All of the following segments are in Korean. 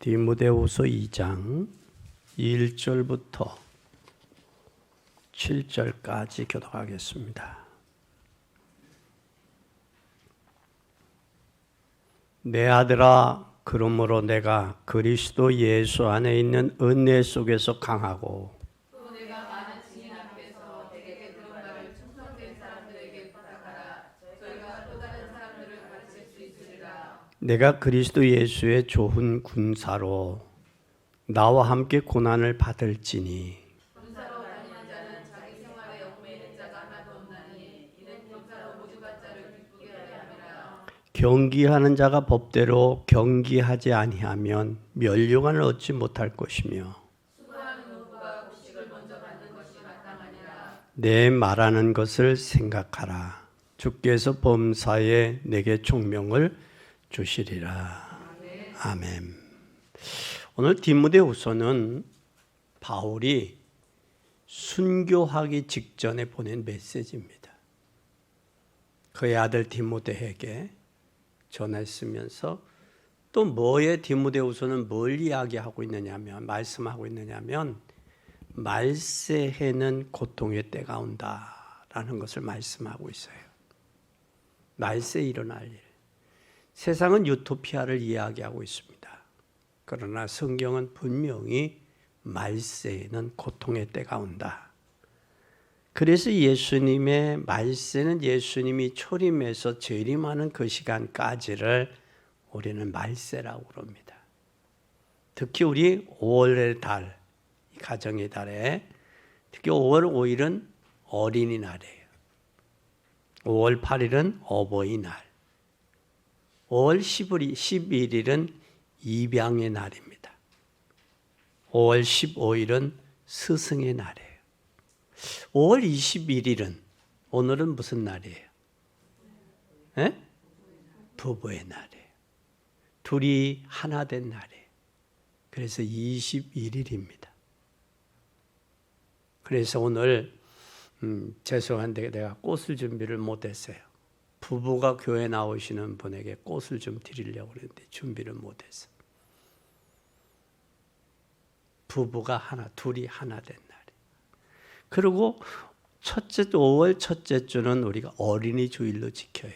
디모데후서 2장 1절부터 7절까지 교독하겠습니다. 내 아들아, 그러므로 내가 그리스도 예수 안에 있는 은혜 속에서 강하고 또 내가 많은 증인 앞에서 내게 들은 말을 충성된 사람들에게 부탁하라. 저희가 또 다른 사람들을 가르칠 수 있으리라. 내가 그리스도 예수의 좋은 군사로 나와 함께 고난을 받을지니 군사로 다니는 자는 자기 생활에 얽매이는 자가 하나도 없나니 이는 병사로 모집한 자를 기쁘게 하려 함이라. 경기하는 자가 법대로 경기하지 아니하면 면류관을 얻지 못할 것이며 수고하는 농부가 곡식을 먼저 받는 것이 마땅하니라. 내 말하는 것을 생각하라. 주께서 범사에 내게 총명을 주시리라. 아멘. 오늘 디모데후서는 바울이 순교하기 직전에 보낸 메시지입니다. 그의 아들 디모데에게 전했으면서 또 뭐에 디모데후서는 뭘 이야기하고 있느냐면 말씀하고 있느냐면 말세에는 고통의 때가 온다라는 것을 말씀하고 있어요. 말세에 일어날 일. 세상은 유토피아를 이야기하고 있습니다. 그러나 성경은 분명히 말세에는 고통의 때가 온다. 그래서 예수님의 말세는 예수님이 초림해서 재림하는 그 시간까지를 우리는 말세라고 그럽니다. 특히 우리 5월의 달, 가정의 달에 특히 5월 5일은 어린이날이에요. 5월 8일은 어버이날, 5월 11일은 입양의 날입니다. 5월 15일은 스승의 날이에요. 5월 21일은 오늘은 무슨 날이에요? 에? 부부의 날이에요. 둘이 하나 된 날이에요. 그래서 21일입니다. 그래서 오늘 죄송한데 내가 꽃을 준비를 못했어요. 부부가 교회 나오시는 분에게 꽃을 좀 드리려고 했는데 준비를 못했어요. 부부가 하나, 둘이 하나 된 날이에요. 그리고 5월 첫째 주는 우리가 어린이 주일로 지켜요.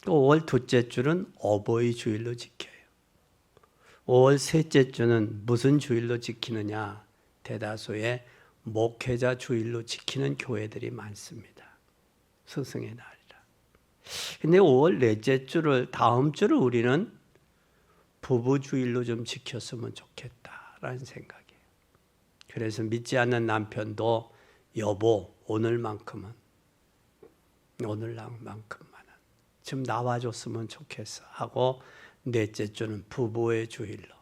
또 5월 둘째 주는 어버이 주일로 지켜요. 5월 셋째 주는 무슨 주일로 지키느냐? 대다수의 목회자 주일로 지키는 교회들이 많습니다. 스승의 날이라. 근데 5월 넷째 주를 다음 주를 우리는 부부 주일로 좀 지켰으면 좋겠다라는 생각이에요. 그래서 믿지 않는 남편도 여보 오늘만큼은 좀 나와줬으면 좋겠어 하고 넷째 주는 부부의 주일로.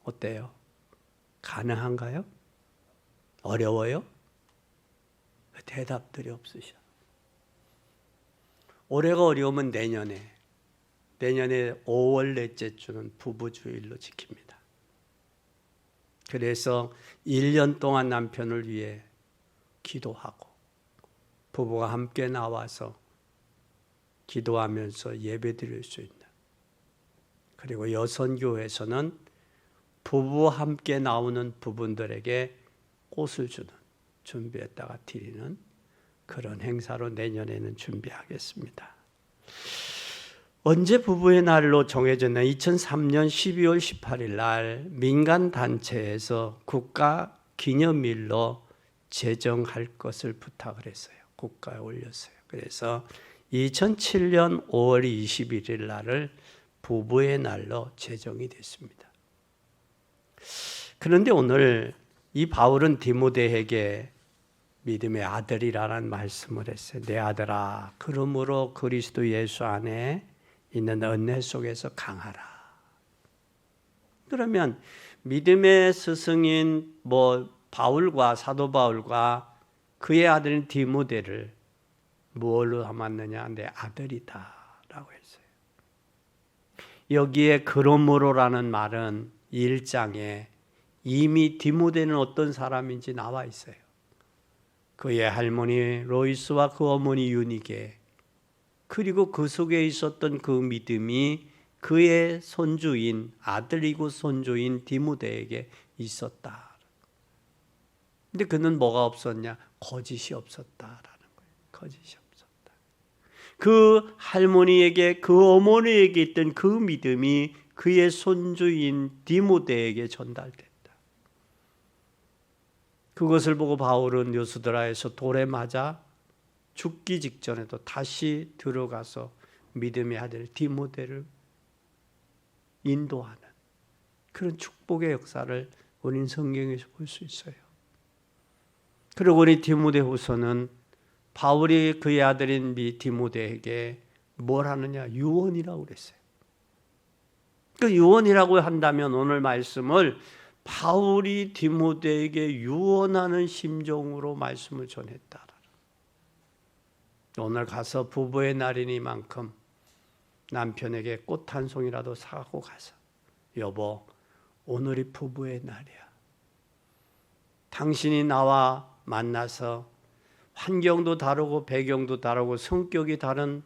어때요? 가능한가요? 어려워요? 대답들이 없으셔. 올해가 어려우면 내년에 5월 넷째 주는 부부 주일로 지킵니다. 그래서 1년 동안 남편을 위해 기도하고 부부가 함께 나와서 기도하면서 예배 드릴 수 있는, 그리고 여선교회에서는 부부와 함께 나오는 부분들에게 꽃을 주는, 준비했다가 드리는 그런 행사로 내년에는 준비하겠습니다. 언제 부부의 날로 정해졌나? 2003년 12월 18일 날 민간단체에서 국가 기념일로 제정할 것을 부탁을 했어요. 국가에 올렸어요. 그래서 2007년 5월 21일 날을 부부의 날로 제정이 됐습니다. 그런데 오늘 이 바울은 디모데에게 믿음의 아들이라는 말씀을 했어요. 내 아들아, 그러므로 그리스도 예수 안에 있는 은혜 속에서 강하라. 그러면 믿음의 스승인 바울과 사도 바울과 그의 아들인 디모데를 무엇로 담았느냐? 내 아들이다라고 했어요. 여기에 그러므로라는 말은 1장에 이미 디모데는 어떤 사람인지 나와 있어요. 그의 할머니 로이스와 그 어머니 유니게, 그리고 그 속에 있었던 그 믿음이 그의 손주인 아들이고 손주인 디모데에게 있었다. 근데 그는 뭐가 없었냐? 거짓이 없었다라는 거예요. 거짓이 없었다. 그 할머니에게, 그 어머니에게 있던 그 믿음이 그의 손주인 디모데에게 전달됐다. 그것을 보고 바울은 요스드라에서 돌에 맞아 죽기 직전에도 다시 들어가서 믿음의 아들 디모데를 인도하는 그런 축복의 역사를 우리는 성경에서 볼 수 있어요. 그리고 우리 디모데후서는 바울이 그의 아들인 디모데에게 뭘 하느냐? 유언이라고 그랬어요. 그 유언이라고 한다면 오늘 말씀을 바울이 디모데에게 유언하는 심정으로 말씀을 전했다. 오늘 가서 부부의 날이니만큼 남편에게 꽃 한 송이라도 사고 가서 여보, 오늘이 부부의 날이야. 당신이 나와 만나서 환경도 다르고 배경도 다르고 성격이 다른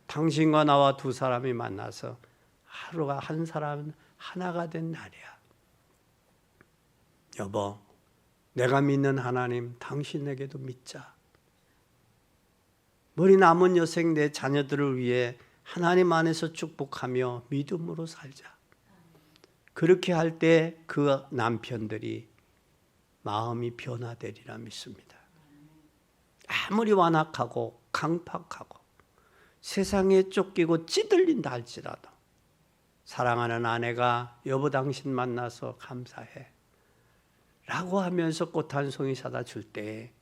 당신과 나와 두 사람이 만나서 하루가 한 사람은 하나가 된 날이야. 여보, 내가 믿는 하나님 당신에게도 믿자. 우리 남은 여생 내 자녀들을 위해 하나님 안에서 축복하며 믿음으로 살자. 그렇게 할 때 그 남편들이 마음이 변화되리라 믿습니다. 아무리 완악하고 강팍하고 세상에 쫓기고 찌들린다 할지라도 사랑하는 아내가 여보 당신 만나서 감사해 라고 하면서 꽃 한 송이 사다 줄 때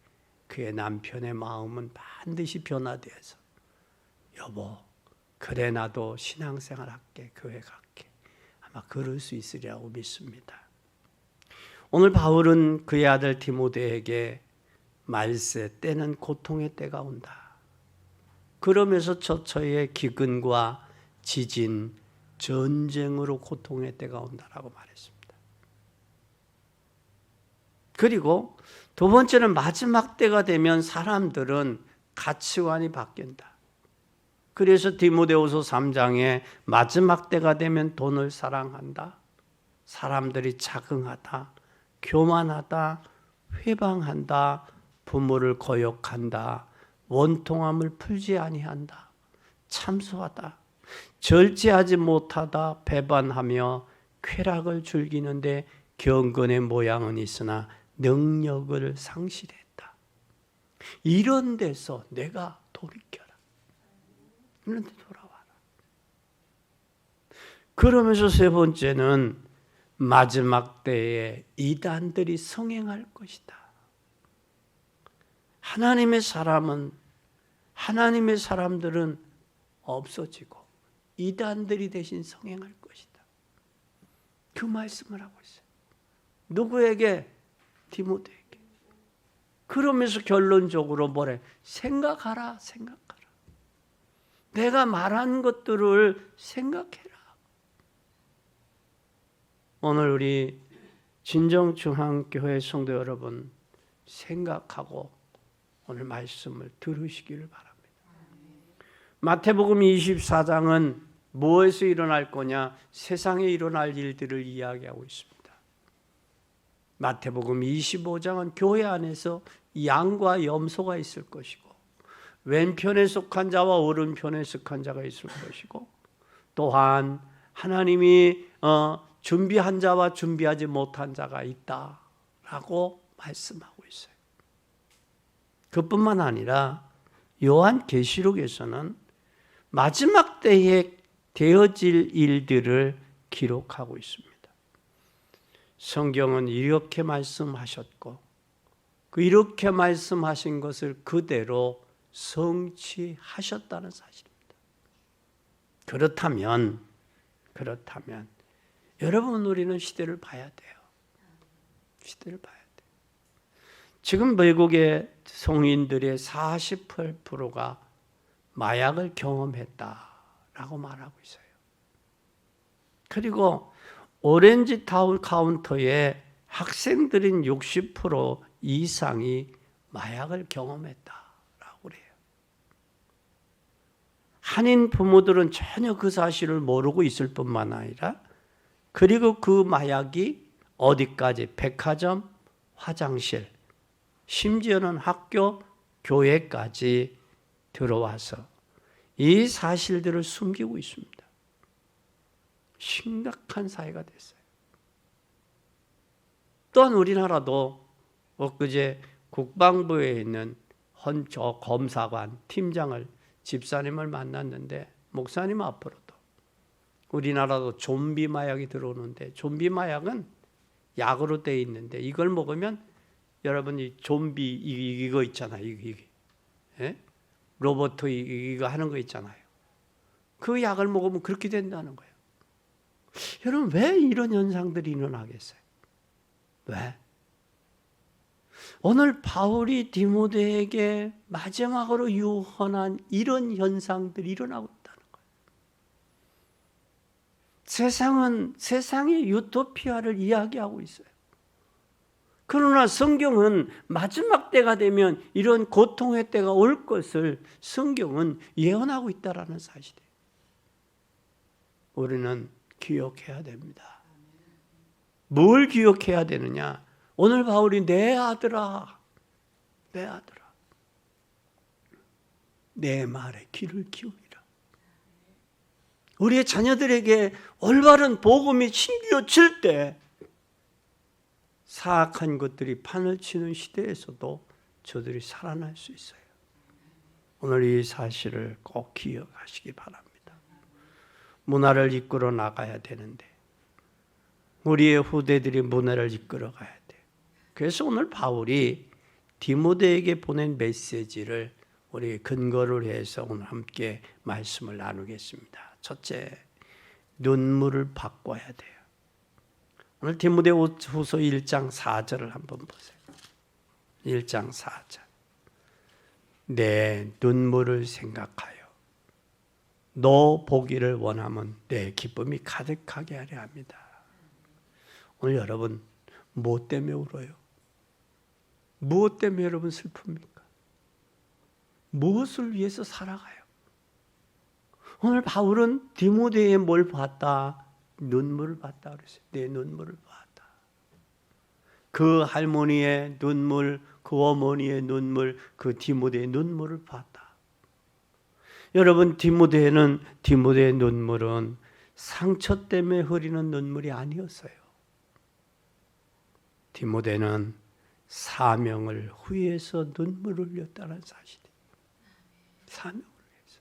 그의 남편의 마음은 반드시 변화되어서 여보 그래 나도 신앙생활 할게, 교회 갈게, 아마 그럴 수 있으리라고 믿습니다. 오늘 바울은 그의 아들 디모데에게 말세 때는 고통의 때가 온다. 그러면서 처처의 기근과 지진, 전쟁으로 고통의 때가 온다라고 말했습니다. 그리고 두 번째는 마지막 때가 되면 사람들은 가치관이 바뀐다. 그래서 디모데후서 3장에 마지막 때가 되면 돈을 사랑한다. 사람들이 자긍하다. 교만하다. 회방한다. 부모를 거역한다. 원통함을 풀지 아니한다. 참소하다. 절제하지 못하다. 배반하며 쾌락을 즐기는데 경건의 모양은 있으나 능력을 상실했다. 이런 데서 내가 돌이켜라. 이런 데 돌아와라. 그러면서 세 번째는 마지막 때에 이단들이 성행할 것이다. 하나님의 사람들은 없어지고 이단들이 대신 성행할 것이다. 그 말씀을 하고 있어요. 누구에게? 디모데에게. 그러면서 결론적으로 뭐래? 생각하라. 내가 말한 것들을 생각해라. 오늘 우리 진정중앙교회 성도 여러분 생각하고 오늘 말씀을 들으시기를 바랍니다. 마태복음 24장은 무엇에서 일어날 거냐? 세상에 일어날 일들을 이야기하고 있습니다. 마태복음 25장은 교회 안에서 양과 염소가 있을 것이고 왼편에 속한 자와 오른편에 속한 자가 있을 것이고 또한 하나님이 준비한 자와 준비하지 못한 자가 있다라고 말씀하고 있어요. 그뿐만 아니라 요한계시록에서는 마지막 때에 되어질 일들을 기록하고 있습니다. 성경은 이렇게 말씀하셨고 이렇게 말씀하신 것을 그대로 성취하셨다는 사실입니다. 그렇다면 여러분 우리는 시대를 봐야 돼요. 시대를 봐야 돼요. 지금 미국의 성인들의 48%가 마약을 경험했다라고 말하고 있어요. 그리고 오렌지 타운 카운터의 학생들인 60% 이상이 마약을 경험했다라고 그래요. 한인 부모들은 전혀 그 사실을 모르고 있을 뿐만 아니라 그리고 그 마약이 어디까지 백화점, 화장실, 심지어는 학교, 교회까지 들어와서 이 사실들을 숨기고 있습니다. 심각한 사회가 됐어요. 또한 우리나라도 엊그제 국방부에 있는 검사관 팀장을 집사님을 만났는데 목사님 앞으로도 우리나라도 좀비 마약이 들어오는데 좀비 마약은 약으로 되어 있는데 이걸 먹으면 여러분이 좀비 이거 있잖아요. 이게 예? 로봇 이거 하는 거 있잖아요. 그 약을 먹으면 그렇게 된다는 거예요. 여러분 왜 이런 현상들이 일어나겠어요? 왜? 오늘 바울이 디모데에게 마지막으로 유언한 이런 현상들이 일어나고 있다는 거예요. 세상은 세상의 유토피아를 이야기하고 있어요. 그러나 성경은 마지막 때가 되면 이런 고통의 때가 올 것을 성경은 예언하고 있다는 사실이에요. 우리는 기억해야 됩니다. 뭘 기억해야 되느냐? 오늘 바울이 내 아들아, 내 아들아, 내 말에 귀를 기울이라. 우리의 자녀들에게 올바른 복음이 심겨질 때 사악한 것들이 판을 치는 시대에서도 저들이 살아날 수 있어요. 오늘 이 사실을 꼭 기억하시기 바랍니다. 문화를 이끌어 나가야 되는데 우리의 후대들이 문화를 이끌어 가야 돼. 그래서 오늘 바울이 디모데에게 보낸 메시지를 우리 근거를 해서 오늘 함께 말씀을 나누겠습니다. 첫째, 눈물을 바꿔야 돼요. 오늘 디모데후서 1장 4절을 한번 보세요. 1장 4절. 내 눈물을 생각하여 너 보기를 원하면 내 기쁨이 가득하게 하려 합니다. 오늘 여러분 무엇 때문에 울어요? 무엇 때문에 여러분 슬픕니까? 무엇을 위해서 살아가요? 오늘 바울은 디모데에 뭘 봤다? 눈물을 봤다 그랬어요. 내 눈물을 봤다. 그 할머니의 눈물, 그 어머니의 눈물, 그 디모데의 눈물을 봤다. 여러분 디모데의 눈물은 상처 때문에 흐리는 눈물이 아니었어요. 디모데는 사명을 위해서 눈물을 흘렸다는 사실이에요. 사명을 위해서.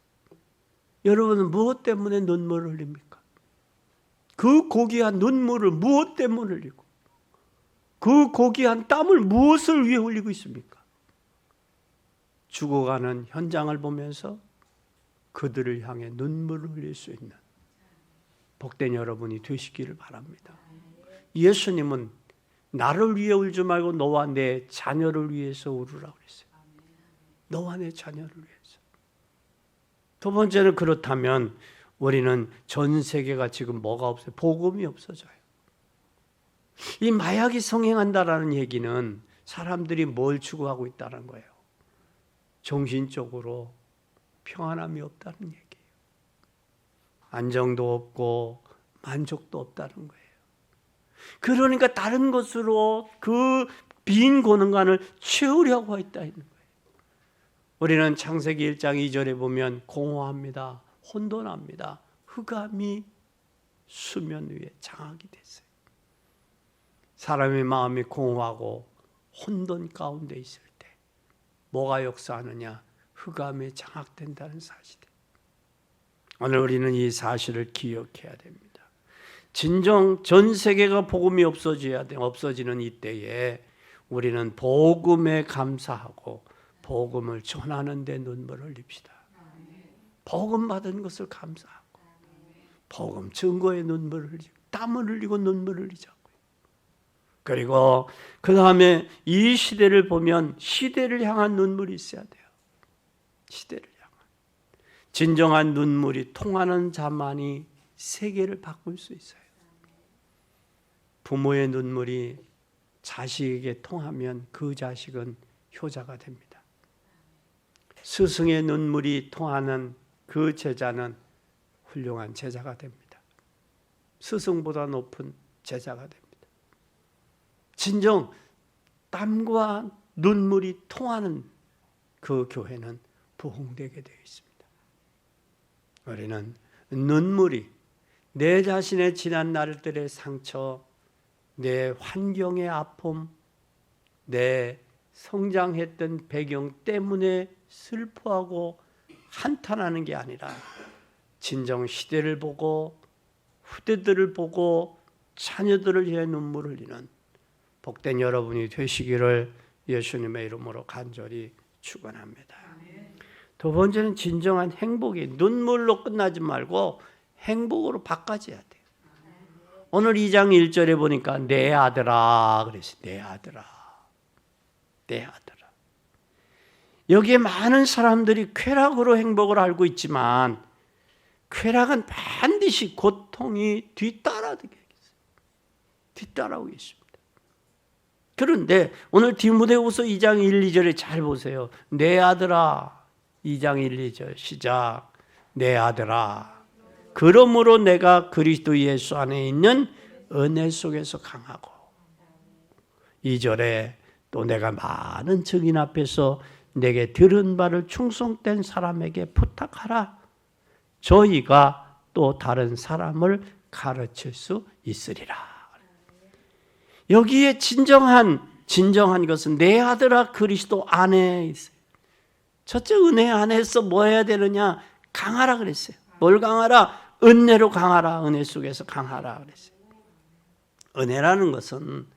여러분은 무엇 때문에 눈물을 흘립니까? 그 고귀한 눈물을 무엇 때문에 흘리고 그 고귀한 땀을 무엇을 위해 흘리고 있습니까? 죽어가는 현장을 보면서 그들을 향해 눈물을 흘릴 수 있는 복된 여러분이 되시기를 바랍니다. 예수님은 나를 위해 울지 말고 너와 내 자녀를 위해서 울으라고 그랬어요. 너와 내 자녀를 위해서. 두 번째는 그렇다면 우리는 전 세계가 지금 뭐가 없어요? 복음이 없어져요. 이 마약이 성행한다라는 얘기는 사람들이 뭘 추구하고 있다는 거예요? 정신적으로 평안함이 없다는 얘기예요. 안정도 없고 만족도 없다는 거예요. 그러니까 다른 것으로 그 빈 공간을 채우려고 있다는 거예요. 우리는 창세기 1장 2절에 보면 공허합니다. 혼돈합니다. 흑암이 수면 위에 장악이 됐어요. 사람의 마음이 공허하고 혼돈 가운데 있을 때 뭐가 역사하느냐? 흑암에 장악된다는 사실이에요. 오늘 우리는 이 사실을 기억해야 됩니다. 진정 전 세계가 복음이 없어지는 이때에 우리는 복음에 감사하고 복음을 전하는 데 눈물을 흘립시다. 복음 받은 것을 감사하고 복음 증거에 눈물을 흘리고 땀을 흘리고 눈물을 흘리자고요. 그리고 그 다음에 이 시대를 보면 시대를 향한 눈물이 있어야 돼요. 시대를 향한. 진정한 눈물이 통하는 자만이 세계를 바꿀 수 있어요. 부모의 눈물이 자식에게 통하면 그 자식은 효자가 됩니다. 스승의 눈물이 통하는 그 제자는 훌륭한 제자가 됩니다. 스승보다 높은 제자가 됩니다. 진정 땀과 눈물이 통하는 그 교회는 부흥되게 되어 있습니다. 우리는 눈물이 내 자신의 지난 날들의 상처, 내 환경의 아픔, 내 성장했던 배경 때문에 슬퍼하고 한탄하는 게 아니라 진정 시대를 보고 후대들을 보고 자녀들을 위해 눈물을 흘리는 복된 여러분이 되시기를 예수님의 이름으로 간절히 축원합니다. 두 번째는 진정한 행복이 눈물로 끝나지 말고 행복으로 바꿔져야 돼요. 오늘 2장 1절에 보니까 내 아들아 그랬어요. 내 아들아. 내 아들아. 여기에 많은 사람들이 쾌락으로 행복을 알고 있지만 쾌락은 반드시 고통이 뒤따라오고 있습니다. 그런데 오늘 디모데후서 2장 1, 2절에 잘 보세요. 내 아들아. 2장 1, 2절 시작. 내 아들아. 그러므로 내가 그리스도 예수 안에 있는 은혜 속에서 강하고 2절에 또 내가 많은 증인 앞에서 내게 들은 바를 충성된 사람에게 부탁하라. 저희가 또 다른 사람을 가르칠 수 있으리라. 여기에 진정한 것은 내 아들아 그리스도 안에 있어요. 첫째 은혜 안에서 뭐 해야 되느냐? 강하라 그랬어요. 뭘 강하라? 은혜로 강하라. 은혜 속에서 강하라 그랬어요. 은혜라는 것은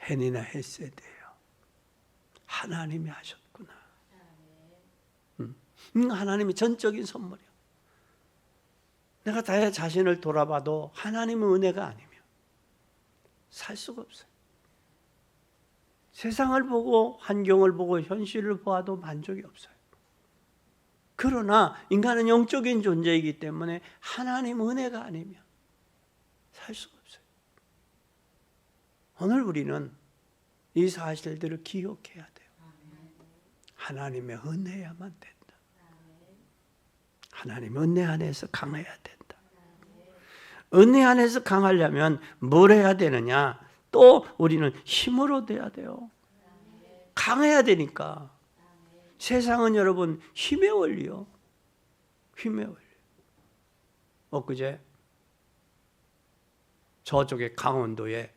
헨이나 했어야 돼요. 하나님이 하셨구나. 하나님이 전적인 선물이야. 내가 내 자신을 돌아봐도 하나님의 은혜가 아니면 살 수가 없어요. 세상을 보고 환경을 보고 현실을 보아도 만족이 없어요. 그러나 인간은 영적인 존재이기 때문에 하나님 은혜가 아니면 살 수가 없어요. 오늘 우리는 이 사실들을 기억해야 돼요. 하나님의 은혜야만 된다. 하나님 은혜 안에서 강해야 된다. 은혜 안에서 강하려면 뭘 해야 되느냐? 또 우리는 힘으로 돼야 돼요. 강해야 되니까. 세상은 여러분 힘의 원리요. 힘의 원리. 엊그제 저쪽에 강원도에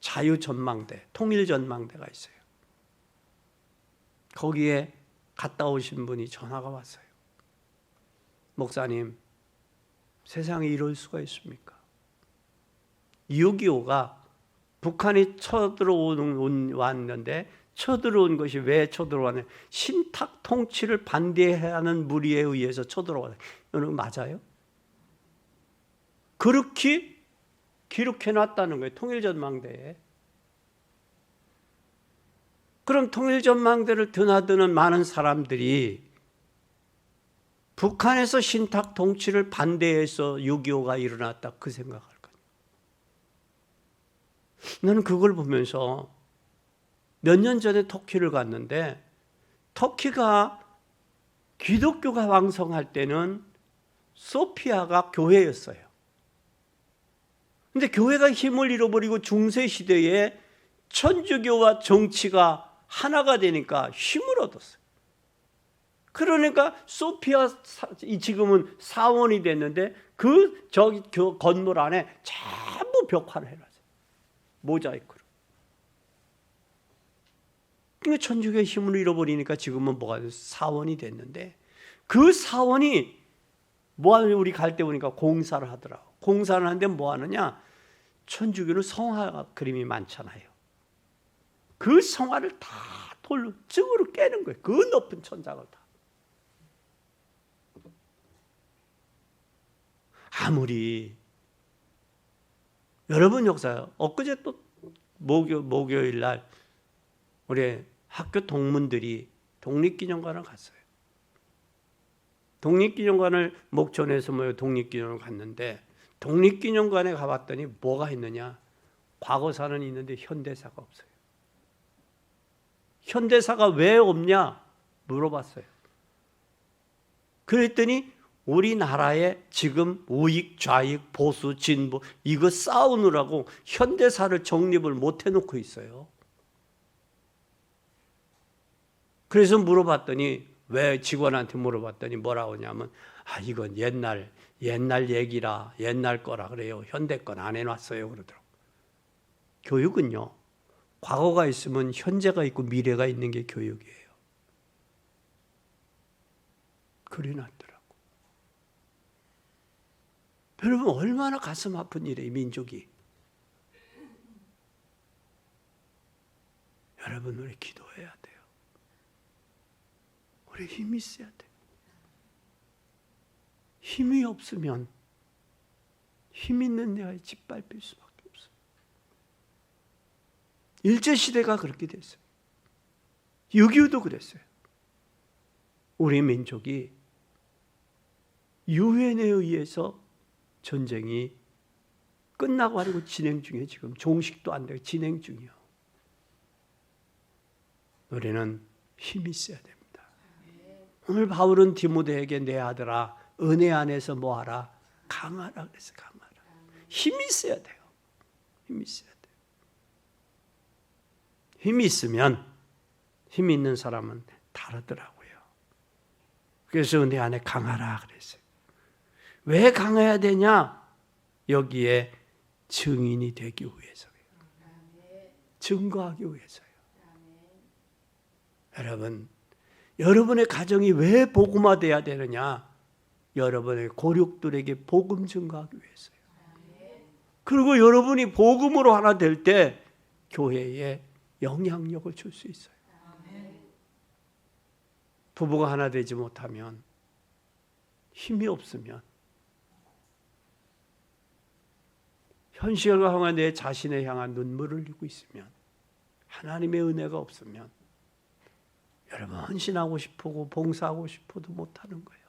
자유전망대, 통일전망대가 있어요. 거기에 갔다 오신 분이 전화가 왔어요. 목사님, 세상에 이럴 수가 있습니까? 6.25가 북한이 왔는데 쳐들어온 것이 왜 쳐들어왔냐? 신탁 통치를 반대하는 무리에 의해서 쳐들어왔어요. 이건 맞아요? 그렇게 기록해놨다는 거예요. 통일전망대에. 그럼 통일전망대를 드나드는 많은 사람들이 북한에서 신탁 통치를 반대해서 6.25가 일어났다 그 생각할 거예요. 나는 그걸 보면서 몇 년 전에 터키를 갔는데 터키가 기독교가 왕성할 때는 소피아가 교회였어요. 근데 교회가 힘을 잃어버리고 중세시대에 천주교와 정치가 하나가 되니까 힘을 얻었어요. 그러니까 소피아 지금은 사원이 됐는데 그 건물 안에 전부 벽화를 해놨어요. 모자이크로. 그러니까 천주교의 힘을 잃어버리니까 지금은 뭐가 돼서 사원이 됐는데 그 사원이 뭐하냐 우리 갈 때 보니까 공사를 하더라고. 공사를 하는데 뭐 하느냐? 천주교는 성화 그림이 많잖아요. 그 성화를 다 돌로 증으로 깨는 거예요. 그 높은 천장을 다. 아무리 여러분 역사요. 엊그제 또 목요일 날 우리 학교 동문들이 독립기념관을 갔어요. 독립기념관을 목천에서 독립기념관을 갔는데 독립기념관에 가봤더니 뭐가 있느냐? 과거사는 있는데 현대사가 없어요. 현대사가 왜 없냐? 물어봤어요. 그랬더니 우리나라의 지금 우익, 좌익, 보수, 진보 이거 싸우느라고 현대사를 정립을 못 해놓고 있어요. 그래서 물어봤더니 왜 직원한테 물어봤더니 뭐라고 하냐면 이건 옛날 얘기라 옛날 거라 그래요. 현대 건 안 해놨어요 그러더라고요. 교육은요. 과거가 있으면 현재가 있고 미래가 있는 게 교육이에요. 그래놨더라고. 여러분 얼마나 가슴 아픈 일이에요. 민족이. 여러분 우리 기도해야 돼요. 우리 힘이 있어야 돼요. 힘이 없으면 힘 있는 데가 짓밟힐 수밖에 없어요. 일제시대가 그렇게 됐어요. 6.25도 그랬어요. 우리 민족이 유엔에 의해서 전쟁이 끝나고 아니고 진행 중에 지금 종식도 안 되고 진행 중이요. 우리는 힘이 있어야 됩니다. 오늘 바울은 디모데에게 내 아들아 은혜 안에서 뭐하라? 강하라 그랬어요. 강하라. 힘이 있어야 돼요. 힘이 있어야 돼요. 힘이 있으면 힘이 있는 사람은 다르더라고요. 그래서 은혜 안에 강하라 그랬어요. 왜 강해야 되냐? 여기에 증인이 되기 위해서요. 증거하기 위해서요. 여러분, 여러분의 가정이 왜 복음화돼야 되느냐? 여러분의 고륙들에게 복음 증거하기 위해서요. 그리고 여러분이 복음으로 하나 될 때 교회에 영향력을 줄 수 있어요. 부부가 하나 되지 못하면 힘이 없으면 현실과 향한 내 자신에 향한 눈물을 흘리고 있으면 하나님의 은혜가 없으면 여러분 헌신하고 싶고 봉사하고 싶어도 못하는 거예요.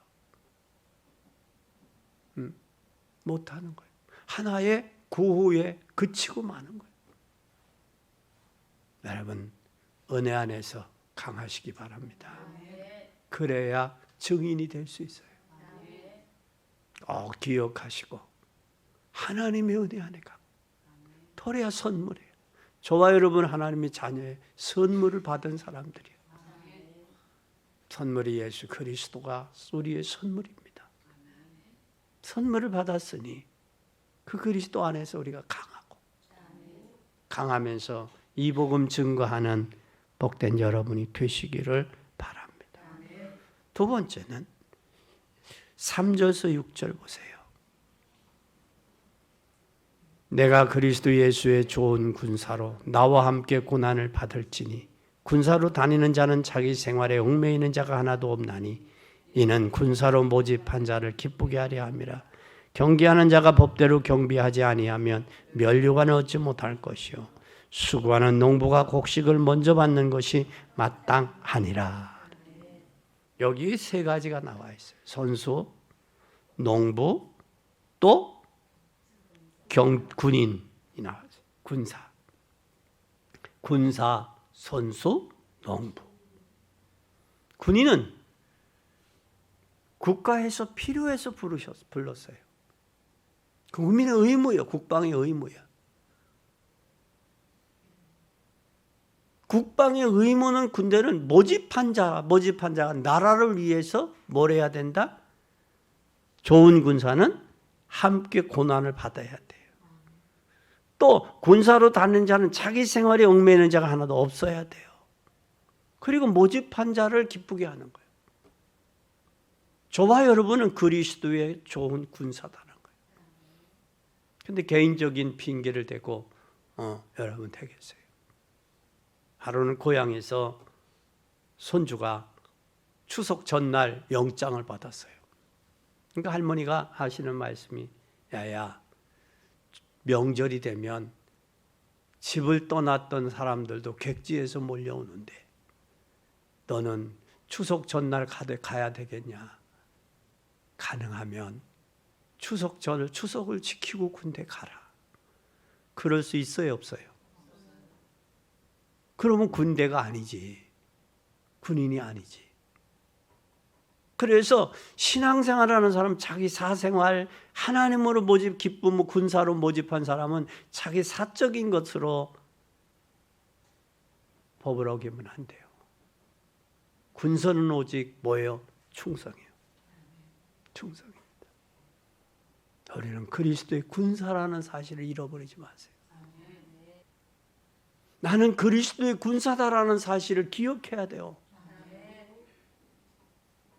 못하는 거예요. 하나의 구호에 그치고 마는 거예요. 여러분 은혜 안에서 강하시기 바랍니다. 그래야 증인이 될 수 있어요. 기억하시고 하나님의 은혜 안에 가. 그래야 선물이에요. 저와 여러분 하나님의 자녀의 선물을 받은 사람들이에요. 선물이 예수 그리스도가 우리의 선물입니다. 선물을 받았으니 그 그리스도 안에서 우리가 강하고 강하면서 이 복음 증거하는 복된 여러분이 되시기를 바랍니다. 두 번째는 3절에서 6절 보세요. 내가 그리스도 예수의 좋은 군사로 나와 함께 고난을 받을지니 군사로 다니는 자는 자기 생활에 얽매이는 자가 하나도 없나니 이는 군사로 모집한 자를 기쁘게 하려 함이라. 경계하는 자가 법대로 경비하지 아니하면 면류관을 얻지 못할 것이요 수고하는 농부가 곡식을 먼저 받는 것이 마땅하니라. 여기 세 가지가 나와 있어요. 선수, 농부, 또 군인이 나와요. 군사, 선수, 농부. 군인은 국가에서 필요해서 불렀어요. 국민의 의무예요. 국방의 의무야. 국방의 의무는 군대는 모집한 자가 나라를 위해서 뭘 해야 된다? 좋은 군사는 함께 고난을 받아야 돼요. 또 군사로 다니는 자는 자기 생활에 얽매이는 자가 하나도 없어야 돼요. 그리고 모집한 자를 기쁘게 하는 거예요. 저와 여러분은 그리스도의 좋은 군사다는 거예요. 그런데 개인적인 핑계를 대고 여러분 되겠어요. 하루는 고향에서 손주가 추석 전날 영장을 받았어요. 그러니까 할머니가 하시는 말씀이 야야 명절이 되면 집을 떠났던 사람들도 객지에서 몰려오는데 너는 추석 전날 가야 되겠냐? 가능하면 추석을 지키고 군대 가라. 그럴 수 있어요, 없어요? 그러면 군대가 아니지. 군인이 아니지. 그래서 신앙생활하는 사람, 자기 사생활, 하나님으로 기쁨, 군사로 모집한 사람은 자기 사적인 것으로 법을 어기면 안 돼요. 군사는 오직 뭐예요? 충성이에요. 충성입니다. 우리는 그리스도의 군사라는 사실을 잃어버리지 마세요. 나는 그리스도의 군사다라는 사실을 기억해야 돼요.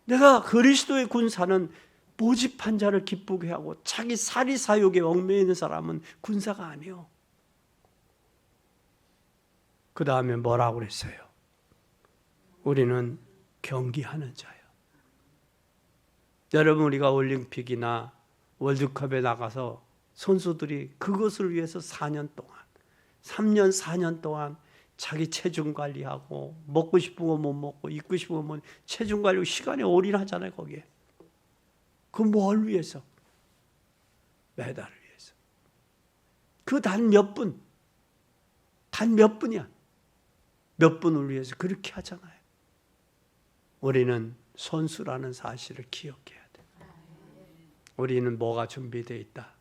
내가 그리스도의 군사는 모집한 자를 기쁘게 하고 자기 사리사욕에 얽매여 있는 사람은 군사가 아니에요. 그 다음에 뭐라고 그랬어요? 우리는 경기하는 자예요. 여러분, 우리가 올림픽이나 월드컵에 나가서 선수들이 그것을 위해서 4년 동안, 3년, 4년 동안 자기 체중 관리하고 먹고 싶은 거 못 먹고 입고 싶은 거 못 체중 관리하고 시간에 올인하잖아요. 거기에. 그 뭘 위해서? 메달을 위해서. 그 단 몇 분, 단 몇 분이야. 몇 분을 위해서 그렇게 하잖아요. 우리는 선수라는 사실을 기억해야 돼. 우리는 뭐가 준비되어 있다?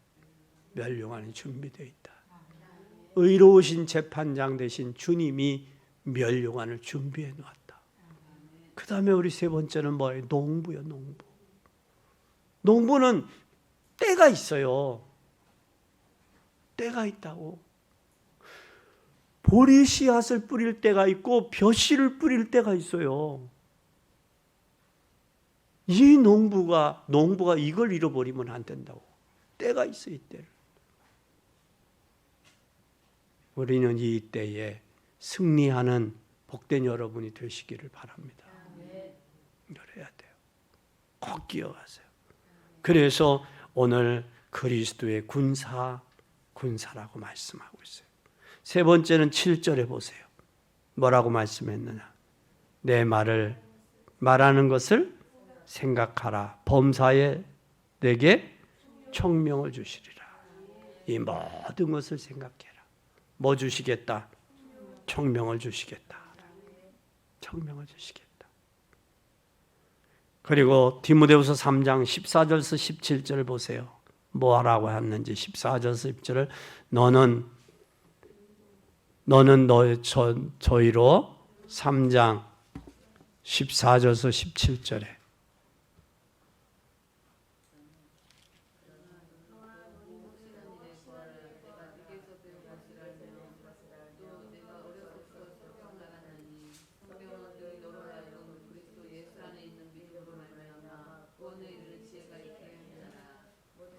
멸류관이 준비되어 있다. 의로우신 재판장 되신 주님이 멸류관을 준비해 놓았다. 그 다음에 우리 세 번째는 뭐예요? 농부요, 농부. 농부는 때가 있어요. 때가 있다고. 보리 씨앗을 뿌릴 때가 있고 벼씨를 뿌릴 때가 있어요. 이 농부가 이걸 잃어버리면 안 된다고. 때가 있어, 이 때를. 우리는 이 때에 승리하는 복된 여러분이 되시기를 바랍니다. 그래야 돼요. 꼭 기억하세요. 그래서 오늘 그리스도의 군사라고 말씀하고 있어요. 세 번째는 7절에 보세요. 뭐라고 말씀했느냐? 내 말하는 것을 생각하라. 범사에 내게 총명을 주시리라. 이 모든 것을 생각해라. 뭐 주시겠다? 총명을 주시겠다. 총명을 주시겠다. 그리고 디모데후서 3장 14절에서 17절 보세요. 뭐라고 했는지 14절에서 17절을 너는 저희로 3장 14절에서 17절에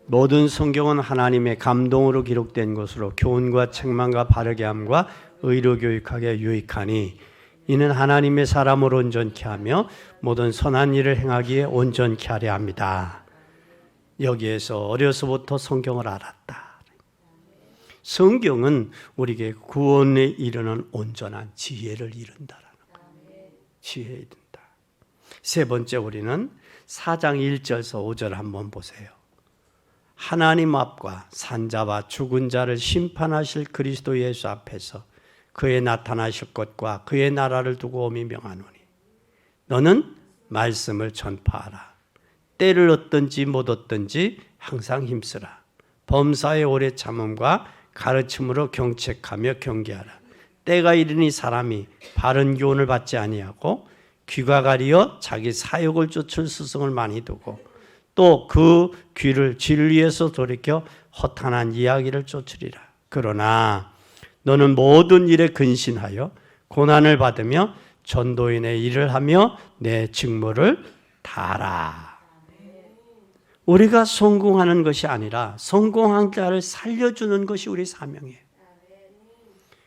모든 성경은 하나님의 감동으로 기록된 것으로 교훈과 책망과 바르게 함과 의로 교육하게 유익하니 이는 하나님의 사람을 온전케 하며 모든 선한 일을 행하기에 온전케 하려 합니다. 여기에서 어려서부터 성경을 알았다. 성경은 우리에게 구원에 이르는 온전한 지혜를 이룬다라는 거예요. 지혜에 이른다. 세 번째, 우리는 4장 1절에서 5절 한번 보세요. 하나님 앞과 산자와 죽은 자를 심판하실 그리스도 예수 앞에서 그의 나타나실 것과 그의 나라를 두고 엄히 명하노니 너는 말씀을 전파하라. 때를 얻든지 못 얻든지 항상 힘쓰라. 범사의 오래 참음과 가르침으로 경책하며 경계하라. 때가 이르니 사람이 바른 교훈을 받지 아니하고 귀가 가리어 자기 사욕을 쫓을 스승을 많이 두고 또 그 귀를 진리에서 돌이켜 허탄한 이야기를 쫓으리라. 그러나 너는 모든 일에 근신하여 고난을 받으며 전도인의 일을 하며 내 직무를 다하라. 우리가 성공하는 것이 아니라 성공한 자를 살려주는 것이 우리 사명이에요.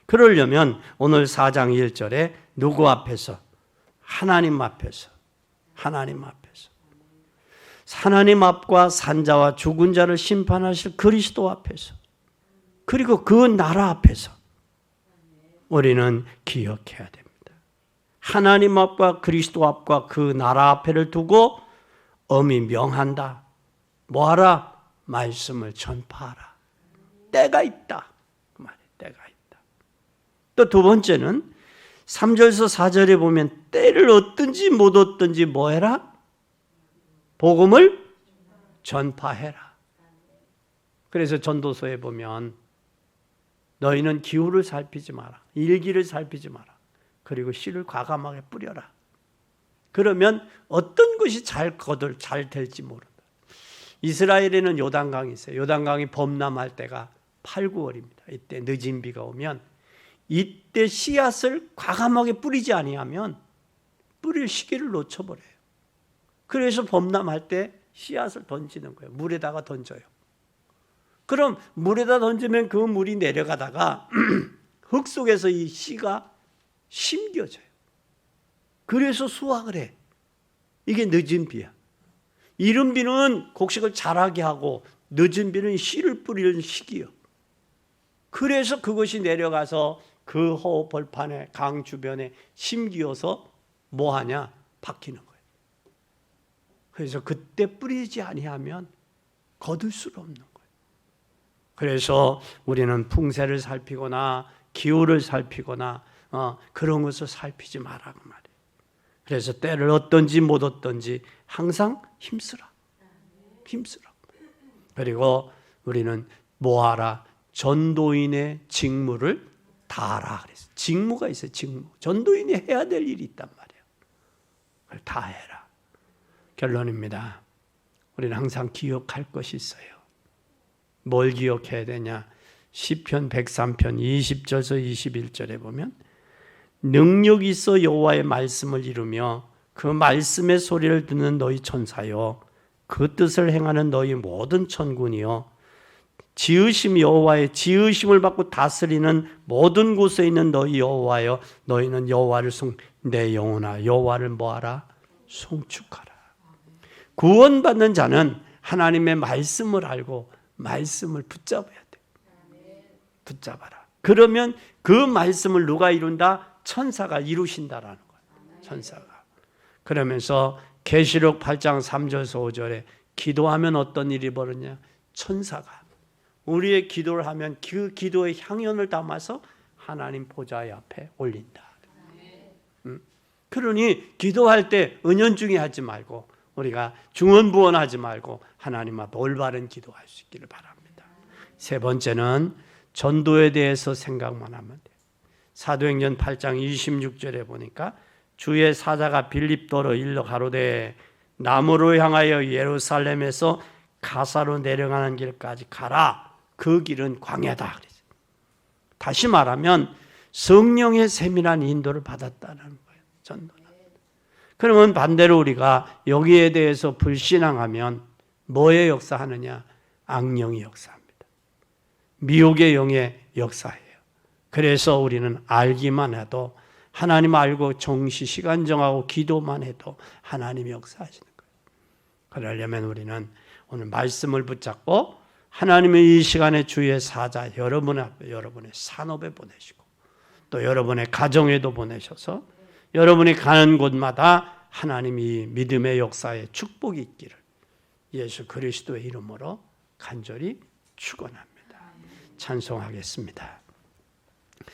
그러려면 오늘 4장 1절에 누구 앞에서? 하나님 앞에서. 하나님 앞과 산자와 죽은 자를 심판하실 그리스도 앞에서, 그리고 그 나라 앞에서 우리는 기억해야 됩니다. 하나님 앞과 그리스도 앞과 그 나라 앞에를 두고 엄히 명한다. 뭐하라? 말씀을 전파하라. 때가 있다. 그 말이에요. 때가 있다. 또 두 번째는 3절에서 4절에 보면 때를 얻든지 못 얻든지 뭐해라? 복음을 전파해라. 그래서 전도서에 보면 너희는 기후를 살피지 마라. 일기를 살피지 마라. 그리고 씨를 과감하게 뿌려라. 그러면 어떤 것이 잘 될지 모른다. 이스라엘에는 요단강이 있어요. 요단강이 범람할 때가 8, 9월입니다. 이때 늦은 비가 오면 이때 씨앗을 과감하게 뿌리지 아니하면 뿌릴 시기를 놓쳐버려요. 그래서 범람할 때 씨앗을 던지는 거예요. 물에다가 던져요. 그럼 물에다 던지면 그 물이 내려가다가 흙 속에서 이 씨가 심겨져요. 그래서 수확을 해. 이게 늦은 비야. 이른 비는 곡식을 자라게 하고 늦은 비는 씨를 뿌리는 시기요. 그래서 그것이 내려가서 그 허 벌판에 강 주변에 심기어서 뭐하냐? 박히는 거예요. 그래서 그때 뿌리지 아니하면 거둘 수가 없는 거예요. 그래서 우리는 풍세를 살피거나 기후를 살피거나 그런 것을 살피지 마라 그 말이에요. 그래서 때를 얻든지 못 얻든지 항상 힘쓰라. 힘쓰라. 그리고 우리는 뭐하라? 전도인의 직무를 다하라 그랬어요. 직무가 있어요. 직무. 전도인이 해야 될 일이 있단 말이에요. 그걸 다 해라. 결론입니다. 우리는 항상 기억할 것이 있어요. 뭘 기억해야 되냐? 시편 103편 20절에서 21절에 보면 능력이 있어 여호와의 말씀을 이루며 그 말씀의 소리를 듣는 너희 천사여 그 뜻을 행하는 너희 모든 천군이여 지으심 여호와의 지으심을 받고 다스리는 모든 곳에 있는 너희 여호와여 너희는 여호와를 내 영혼아 여호와를 뭐하라? 송축하라. 구원받는 자는 하나님의 말씀을 알고 말씀을 붙잡아야 돼. 붙잡아라. 그러면 그 말씀을 누가 이룬다? 천사가 이루신다라는 거예요. 천사가. 그러면서 계시록 8장 3절에서 5절에 기도하면 어떤 일이 벌어지냐? 천사가 우리의 기도를 하면 그 기도의 향연을 담아서 하나님 보좌 앞에 올린다. 그러니 기도할 때 은연중에 하지 말고 우리가 중언부언하지 말고 하나님 앞에 올바른 기도할 수 있기를 바랍니다. 세 번째는 전도에 대해서 생각만 하면 돼요. 사도행전 8장 26절에 보니까 주의 사자가 빌립도로 일러 가로되 남으로 향하여 예루살렘에서 가사로 내려가는 길까지 가라. 그 길은 광야다. 다시 말하면 성령의 세밀한 인도를 받았다는 거예요. 전도는. 그러면 반대로 우리가 여기에 대해서 불신앙하면 뭐의 역사하느냐? 악령의 역사합니다. 미혹의 영의 역사예요. 그래서 우리는 알기만 해도 하나님 알고 정시 시간 정하고 기도만 해도 하나님이 역사하시는 거예요. 그러려면 우리는 오늘 말씀을 붙잡고 하나님의 이 시간에 주의 사자 여러분 앞에 여러분의 산업에 보내시고 또 여러분의 가정에도 보내셔서 여러분이 가는 곳마다 하나님이 믿음의 역사에 축복이 있기를 예수 그리스도의 이름으로 간절히 축원합니다. 찬송하겠습니다.